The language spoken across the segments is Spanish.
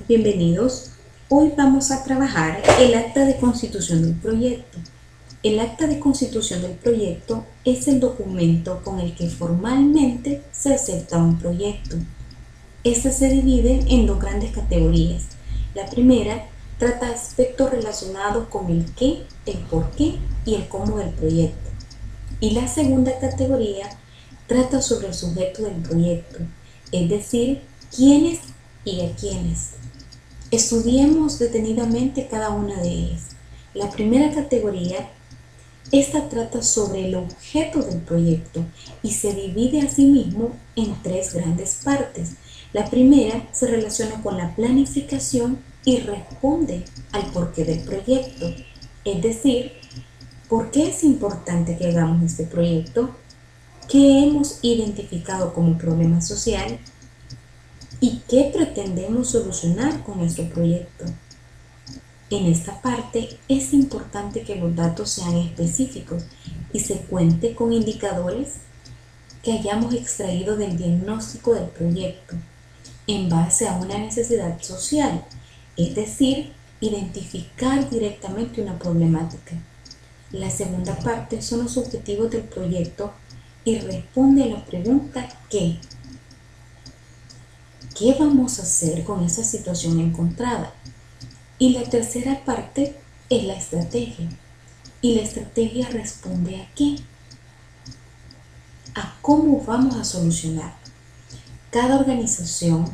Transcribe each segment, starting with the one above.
Bienvenidos. Hoy vamos a trabajar el acta de constitución del proyecto. El acta de constitución del proyecto es el documento con el que formalmente se acepta un proyecto. Este se divide en dos grandes categorías. La primera trata aspectos relacionados con el qué, el por qué y el cómo del proyecto. Y la segunda categoría trata sobre el sujeto del proyecto, es decir, quiénes y a quiénes. Estudiemos detenidamente cada una de ellas. La primera categoría, esta trata sobre el objeto del proyecto y se divide asimismo en tres grandes partes. La primera se relaciona con la planificación y responde al porqué del proyecto, es decir, ¿por qué es importante que hagamos este proyecto? ¿Qué hemos identificado como problema social? ¿Y qué pretendemos solucionar con nuestro proyecto? En esta parte es importante que los datos sean específicos y se cuente con indicadores que hayamos extraído del diagnóstico del proyecto en base a una necesidad social, es decir, identificar directamente una problemática. La segunda parte son los objetivos del proyecto y responde a la pregunta ¿qué? ¿Qué vamos a hacer con esa situación encontrada? Y la tercera parte es la estrategia. Y la estrategia responde a qué? A cómo vamos a solucionar. Cada organización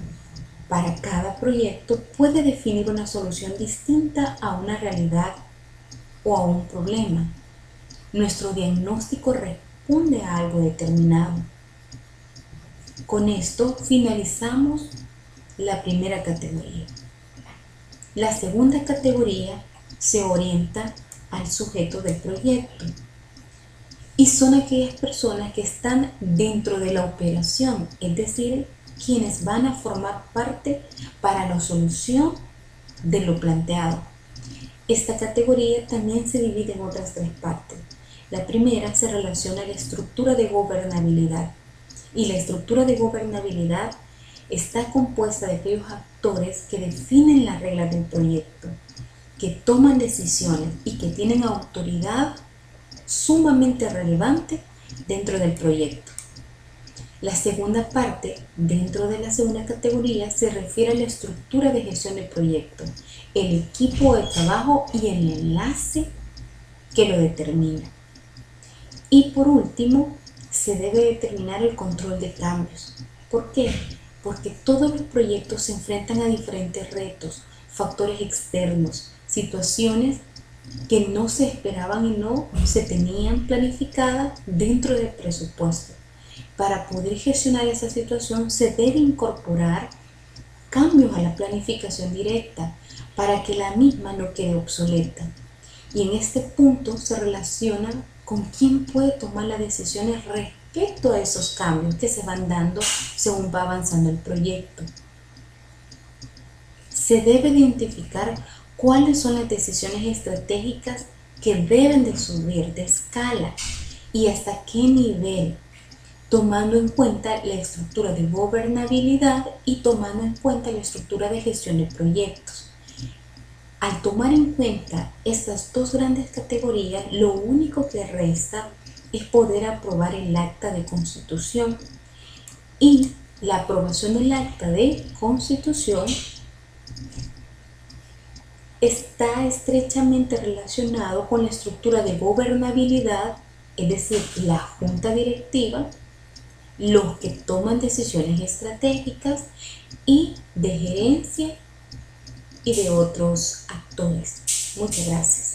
para cada proyecto puede definir una solución distinta a una realidad o a un problema. Nuestro diagnóstico responde a algo determinado. Con esto finalizamos la primera categoría. La segunda categoría se orienta al sujeto del proyecto y son aquellas personas que están dentro de la operación, es decir, quienes van a formar parte para la solución de lo planteado. Esta categoría también se divide en otras tres partes. La primera se relaciona a la estructura de gobernabilidad y la estructura de gobernabilidad está compuesta de aquellos actores que definen las reglas del proyecto, que toman decisiones y que tienen autoridad sumamente relevante dentro del proyecto. La segunda parte, dentro de la segunda categoría, se refiere a la estructura de gestión del proyecto, el equipo de trabajo y el enlace que lo determina. Y por último, se debe determinar el control de cambios. ¿Por qué? Porque todos los proyectos se enfrentan a diferentes retos, factores externos, situaciones que no se esperaban y no se tenían planificadas dentro del presupuesto. Para poder gestionar esa situación se debe incorporar cambios a la planificación directa para que la misma no quede obsoleta. Y en este punto se relaciona con quién puede tomar las decisiones respecto a esos cambios que se van dando según va avanzando el proyecto. Se debe identificar cuáles son las decisiones estratégicas que deben de subir de escala y hasta qué nivel, tomando en cuenta la estructura de gobernabilidad y tomando en cuenta la estructura de gestión de proyectos. Al tomar en cuenta estas dos grandes categorías, lo único que resta es poder aprobar el acta de constitución. Y la aprobación del acta de constitución está estrechamente relacionado con la estructura de gobernabilidad, es decir, la junta directiva, los que toman decisiones estratégicas y de gerencia y de otros actores. Muchas gracias.